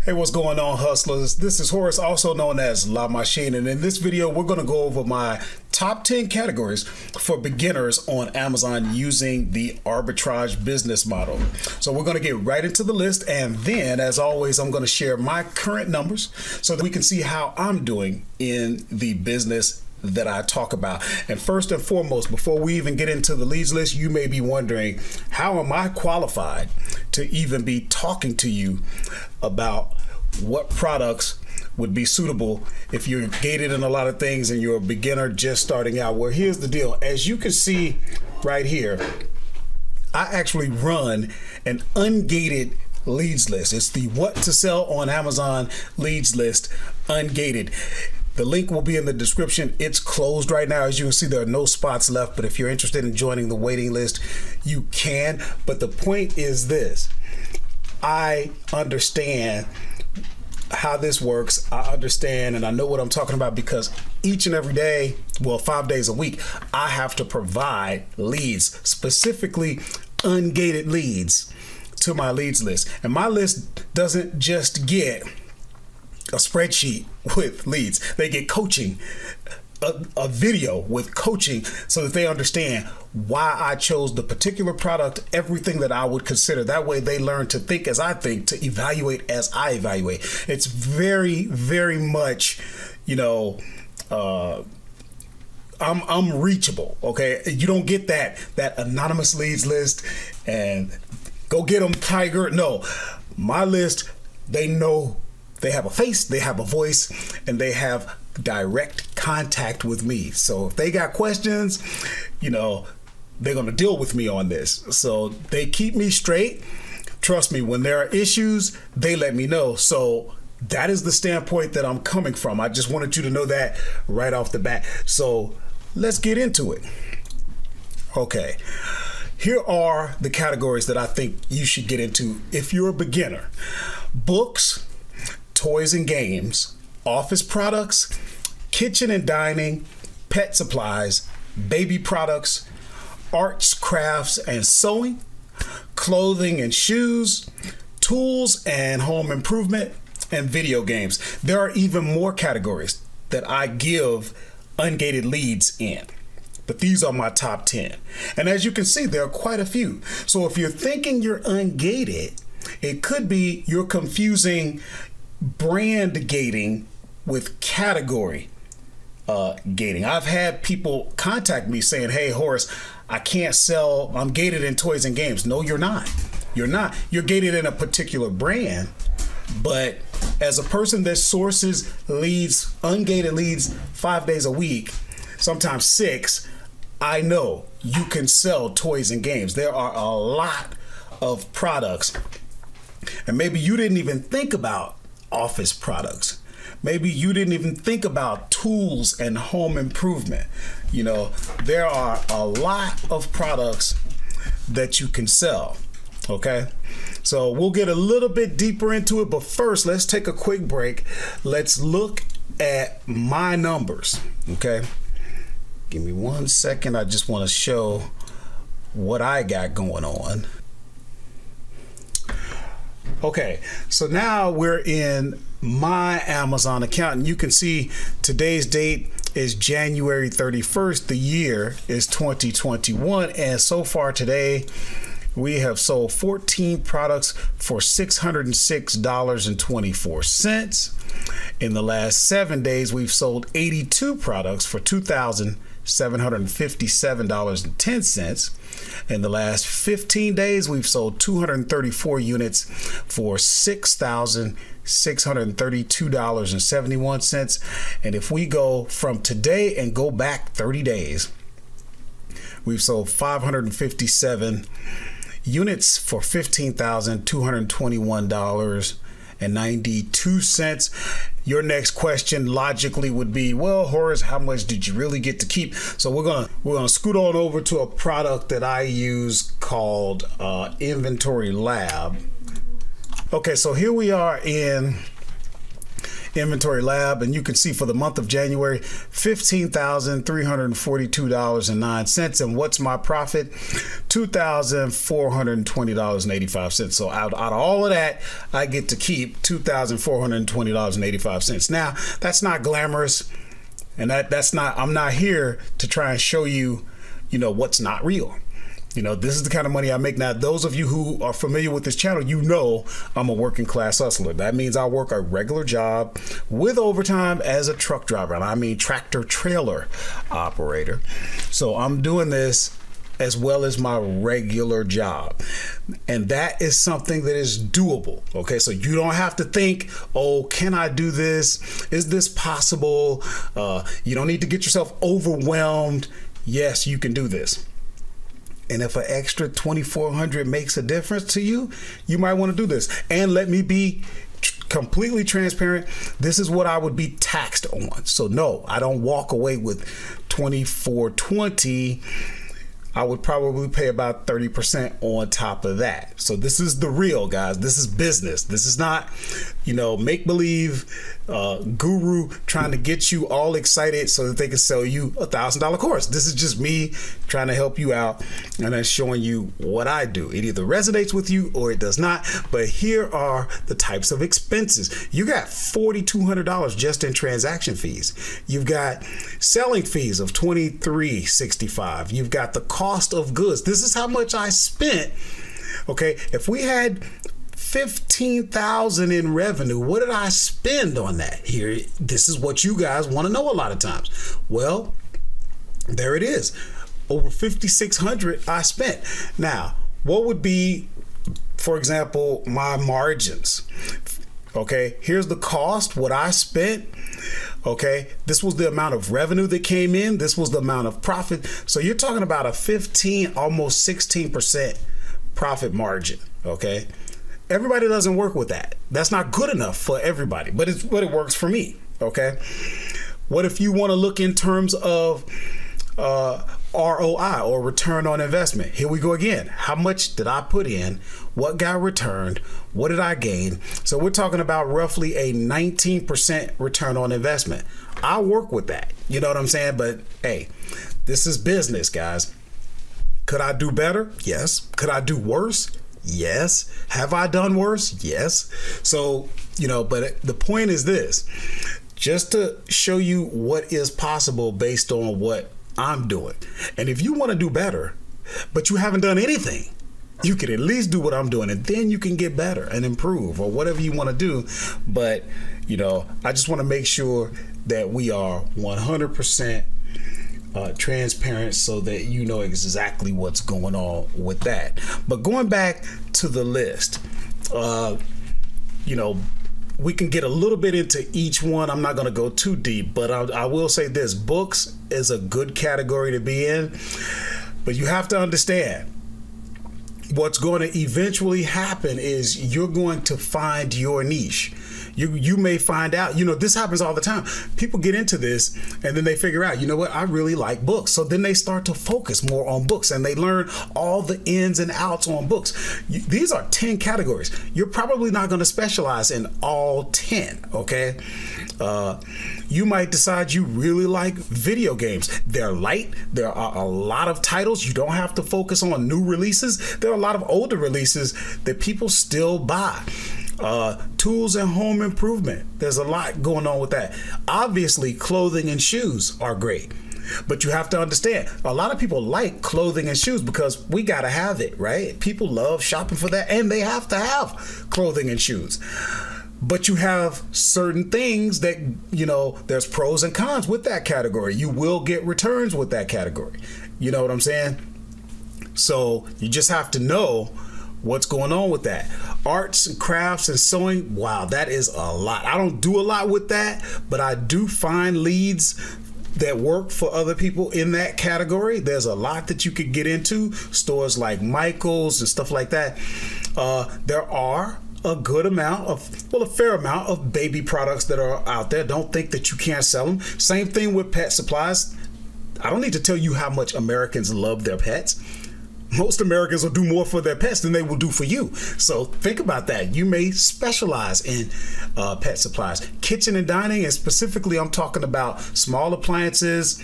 Hey, what's going on, hustlers? This is Horace, also known as La Machine, and in this video we're going to go over my top 10 categories for beginners on Amazon using the arbitrage business model. So we're going to get right into the list, and then as always I'm going to share my current numbers so that we can see how I'm doing in the business that I talk about. And first and foremost, before we even get into the leads list, you may be wondering, how am I qualified to even be talking to you about what products would be suitable if you're gated in a lot of things and you're a beginner just starting out? Well, here's the deal. As you can see right here, I actually run an ungated leads list. It's the what to sell on Amazon leads list, ungated. The link will be in the description. It's closed right now. As you can see, there are no spots left, but if you're interested in joining the waiting list, you can. But the point is this: I understand how this works. I understand and I know what I'm talking about because each and every day, well, 5 days a week, I have to provide leads, specifically ungated leads, to my leads list. And my list doesn't just get a spreadsheet with leads. They get coaching, a video with coaching, so that they understand why I chose the particular product, everything that I would consider. That way they learn to think as I think, to evaluate as I evaluate. It's very, very much, I'm reachable. Okay, you don't get that anonymous leads list and go get them, Tiger. No, my list, they know. They have a face, they have a voice, and they have direct contact with me. So if they got questions, they're going to deal with me on this. So they keep me straight. Trust me, when there are issues, they let me know. So that is the standpoint that I'm coming from. I just wanted you to know that right off the bat. So let's get into it. Okay. Here are the categories that I think you should get into if you're a beginner. Books, toys and games, office products, kitchen and dining, pet supplies, baby products, arts, crafts and sewing, clothing and shoes, tools and home improvement, and video games. There are even more categories that I give ungated leads in, but these are my top 10. And as you can see, there are quite a few. So if you're thinking you're ungated, it could be you're confusing brand gating with category gating. I've had people contact me saying, hey, Horace, I can't sell, I'm gated in toys and games. No, you're not. You're not. You're gated in a particular brand, but as a person that sources leads, ungated leads 5 days a week, sometimes 6, I know you can sell toys and games. There are a lot of products, and maybe you didn't even think about office products. Maybe you didn't even think about tools and home improvement. There are a lot of products that you can sell. Okay, so we'll get a little bit deeper into it, but first let's take a quick break. Let's look at my numbers. Okay, give me 1 second. I just want to show what I got going on. Okay, so now we're in my Amazon account, and you can see today's date is January 31st. The year is 2021, and so far today we have sold 14 products for $606.24. In the last 7 days, we've sold 82 products for $2,757.10. In the last 15 days, we've sold 234 units for $6,632.71. And if we go from today and go back 30 days, we've sold 557 units for $15,221.92. Your next question logically would be, well, Horace, how much did you really get to keep? So we're gonna scoot on over to a product that I use called Inventory Lab. Okay, so here we are in Inventory Lab, and you can see for the month of January, $15,342.09. And what's my profit? $2,420.85. So out of all of that, I get to keep $2,420.85. Now, that's not glamorous, and that's not, I'm not here to try and show you, what's not real. This is the kind of money I make. Now, those of you who are familiar with this channel, I'm a working class hustler. That means I work a regular job with overtime as a truck driver, and I mean tractor trailer operator. So I'm doing this as well as my regular job. And that is something that is doable. Okay, so you don't have to think, oh, can I do this? Is this possible? You don't need to get yourself overwhelmed. Yes, you can do this. And if an extra $2,400 makes a difference to you, you might want to do this. And let me be completely transparent. This is what I would be taxed on. So no, I don't walk away with $2,420. I would probably pay about 30% on top of that. So this is the real, guys. This is business. This is not, make-believe guru trying to get you all excited so that they can sell you $1,000 course. This is just me trying to help you out and then showing you what I do. It either resonates with you or it does not. But here are the types of expenses. You got $4,200 just in transaction fees. You've got selling fees of $2,365. You've got the cost of goods. This is how much I spent. Okay, if we had $15,000 in revenue, what did I spend on that? Here, this is what you guys want to know a lot of times. Well, there it is. Over $5,600 I spent. Now, what would be, for example, my margins? Okay, here's the cost, what I spent. Okay, this was the amount of revenue that came in. This was the amount of profit. So you're talking about a 15, almost 16% profit margin. Okay, everybody doesn't work with that. That's not good enough for everybody, but it works for me. Okay, what if you want to look in terms of ROI, or return on investment? Here we go again. How much did I put in? What got returned? What did I gain? So we're talking about roughly a 19% return on investment. I work with that. You know what I'm saying? But hey, this is business, guys. Could I do better? Yes. Could I do worse? Yes. Have I done worse? Yes. So, but the point is this, just to show you what is possible based on what I'm doing. And if you want to do better, but you haven't done anything, you can at least do what I'm doing, and then you can get better and improve or whatever you want to do. But, I just want to make sure that we are 100% transparent so that you know exactly what's going on with that. But going back to the list, we can get a little bit into each one. I'm not going to go too deep, but I will say this. Books is a good category to be in, but you have to understand what's going to eventually happen is you're going to find your niche. You may find out, this happens all the time. People get into this and then they figure out, I really like books. So then they start to focus more on books and they learn all the ins and outs on books. These are 10 categories. You're probably not going to specialize in all 10. Okay. You might decide you really like video games. They're light. There are a lot of titles. You don't have to focus on new releases. There are a lot of older releases that people still buy. Tools and home improvement. There's a lot going on with that. Obviously, clothing and shoes are great. But you have to understand, a lot of people like clothing and shoes because we got to have it, right? People love shopping for that, and they have to have clothing and shoes. But you have certain things that, there's pros and cons with that category. You will get returns with that category. You know what I'm saying? So you just have to know what's going on with that. Arts and crafts and sewing, wow, that is a lot. I don't do a lot with that, but I do find leads that work for other people in that category. There's a lot that you could get into. Stores like Michael's and stuff like that. There are a fair amount of baby products that are out there. Don't think that you can't sell them. Same thing with pet supplies. I don't need to tell you how much Americans love their pets. Most Americans will do more for their pets than they will do for you. So think about that. You may specialize in pet supplies, kitchen and dining, and specifically I'm talking about small appliances,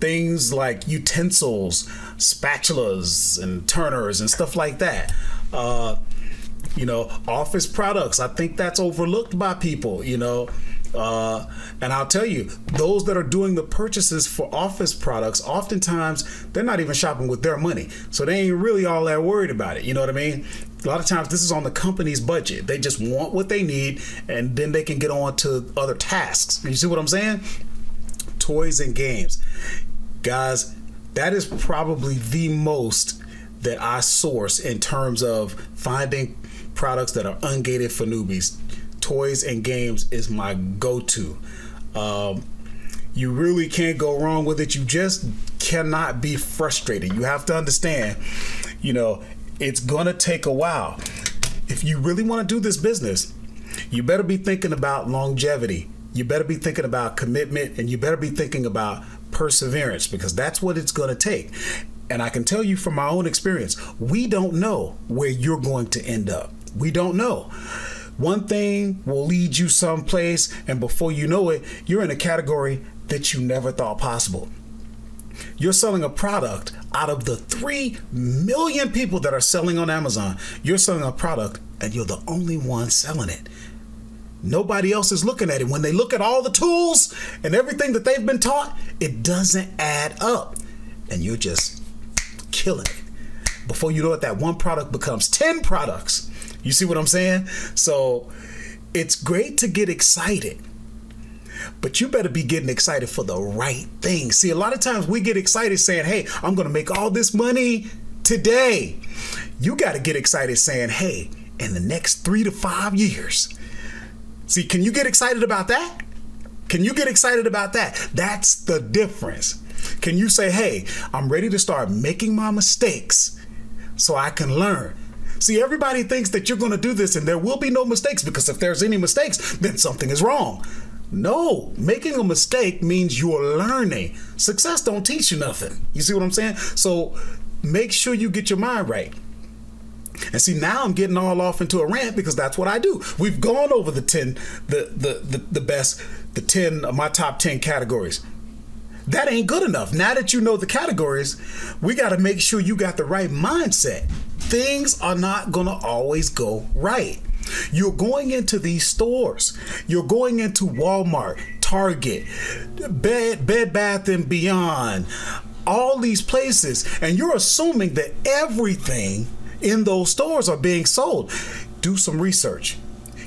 things like utensils, spatulas and turners and stuff like that. Office products. I think that's overlooked by people, and I'll tell you, those that are doing the purchases for office products, oftentimes they're not even shopping with their money. So they ain't really all that worried about it. You know what I mean? A lot of times this is on the company's budget. They just want what they need and then they can get on to other tasks. You see what I'm saying? Toys and games. Guys, that is probably the most that I source in terms of finding products that are ungated for newbies. Toys and games is my go-to. You really can't go wrong with it. You just cannot be frustrated. You have to understand, it's gonna take a while. If you really want to do this business, you better be thinking about longevity. You better be thinking about commitment, and you better be thinking about perseverance, because that's what it's gonna take. And I can tell you from my own experience, we don't know where you're going to end up. We don't know. One thing will lead you someplace, and before you know it, you're in a category that you never thought possible. You're selling a product out of the 3 million people that are selling on Amazon. You're selling a product and you're the only one selling it. Nobody else is looking at it. When they look at all the tools and everything that they've been taught, it doesn't add up. And you're just killing it. Before you know it, that one product becomes 10 products. You see what I'm saying? So it's great to get excited, but you better be getting excited for the right thing. See, a lot of times we get excited saying, hey, I'm going to make all this money today. You got to get excited saying, hey, in the next 3 to 5 years. See, can you get excited about that? Can you get excited about that? That's the difference. Can you say, hey, I'm ready to start making my mistakes so I can learn? See, everybody thinks that you're going to do this and there will be no mistakes, because if there's any mistakes, then something is wrong. No, making a mistake means you're learning. Success don't teach you nothing. You see what I'm saying? So make sure you get your mind right. And see, now I'm getting all off into a rant because that's what I do. We've gone over the 10, the 10 of my top 10 categories. That ain't good enough. Now that you know the categories, we got to make sure you got the right mindset. Things are not going to always go right. You're going into these stores. You're going into Walmart, Target, Bed Bath and Beyond, all these places, and you're assuming that everything in those stores are being sold. Do some research.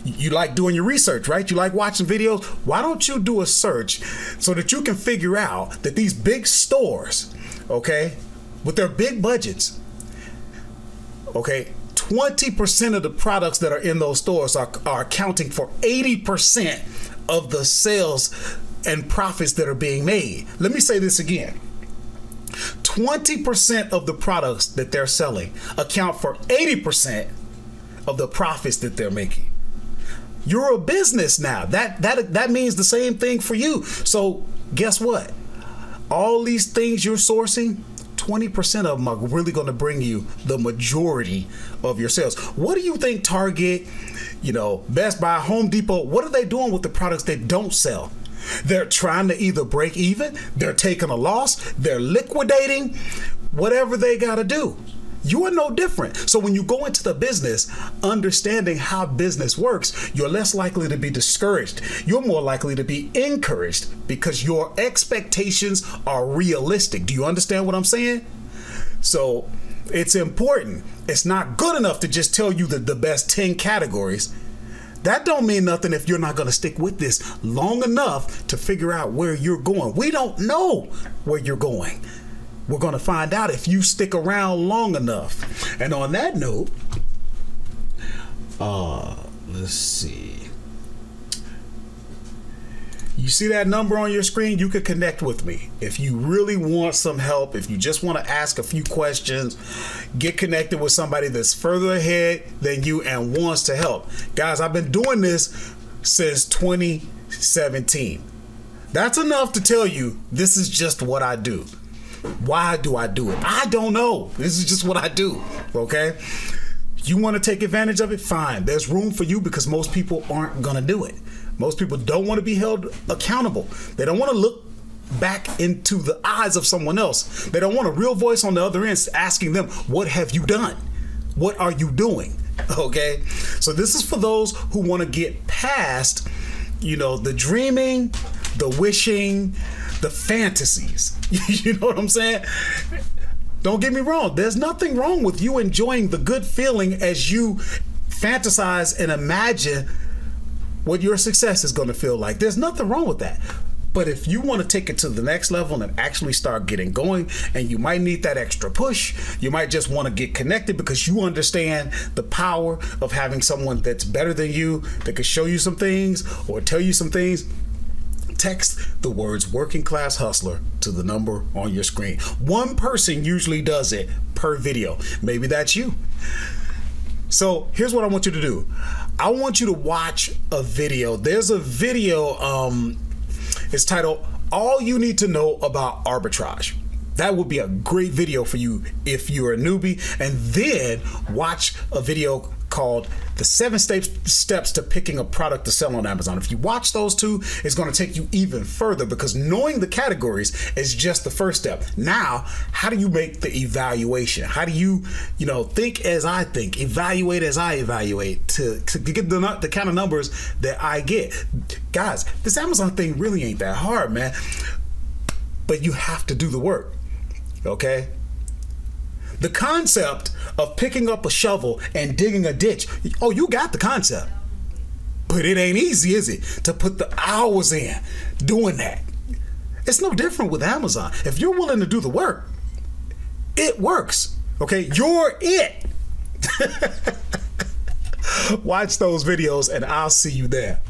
You like doing your research, right? You like watching videos. Why don't you do a search so that you can figure out that these big stores, okay, with their big budgets, okay, 20% of the products that are in those stores are accounting for 80% of the sales and profits that are being made. Let me say this again. 20% of the products that they're selling account for 80% of the profits that they're making. You're a business now. That means the same thing for you. So guess what? All these things you're sourcing, 20% of them are really going to bring you the majority of your sales. What do you think Target, Best Buy, Home Depot, what are they doing with the products they don't sell? They're trying to either break even, they're taking a loss, they're liquidating, whatever they got to do. You are no different. So when you go into the business, understanding how business works, you're less likely to be discouraged. You're more likely to be encouraged because your expectations are realistic. Do you understand what I'm saying? So it's important. It's not good enough to just tell you the best 10 categories. That don't mean nothing if you're not going to stick with this long enough to figure out where you're going. We don't know where you're going. We're going to find out if you stick around long enough. And on that note, let's see. You see that number on your screen? You could connect with me. If you really want some help, if you just want to ask a few questions, get connected with somebody that's further ahead than you and wants to help. Guys, I've been doing this since 2017. That's enough to tell you this is just what I do. Why do I do it? I don't know. This is just what I do, okay? You want to take advantage of it? Fine. There's room for you because most people aren't going to do it. Most people don't want to be held accountable. They don't want to look back into the eyes of someone else. They don't want a real voice on the other end asking them, what have you done? What are you doing? Okay? So this is for those who want to get past, the dreaming, the wishing, the fantasies. You know what I'm saying? Don't get me wrong. There's nothing wrong with you enjoying the good feeling as you fantasize and imagine what your success is going to feel like. There's nothing wrong with that. But if you want to take it to the next level and actually start getting going, and you might need that extra push, you might just want to get connected because you understand the power of having someone that's better than you, that can show you some things or tell you some things. Text the words working class hustler to the number on your screen. One person usually does it per video. Maybe that's you. So here's what I want you to do. I want you to watch a video. There's a video, it's titled, All You Need to Know About Arbitrage. That would be a great video for you if you're a newbie. And then watch a video called The 7 Steps to Picking a Product to Sell on Amazon. If you watch those two, it's going to take you even further because knowing the categories is just the first step. Now, how do you make the evaluation? How do you, think as I think, evaluate as I evaluate to get the kind of numbers that I get? Guys, this Amazon thing really ain't that hard, man. But you have to do the work, okay? The concept of picking up a shovel and digging a ditch, you got the concept. But it ain't easy, is it? To put the hours in doing that. It's no different with Amazon. If you're willing to do the work, it works. Okay, you're it. Watch those videos and I'll see you there.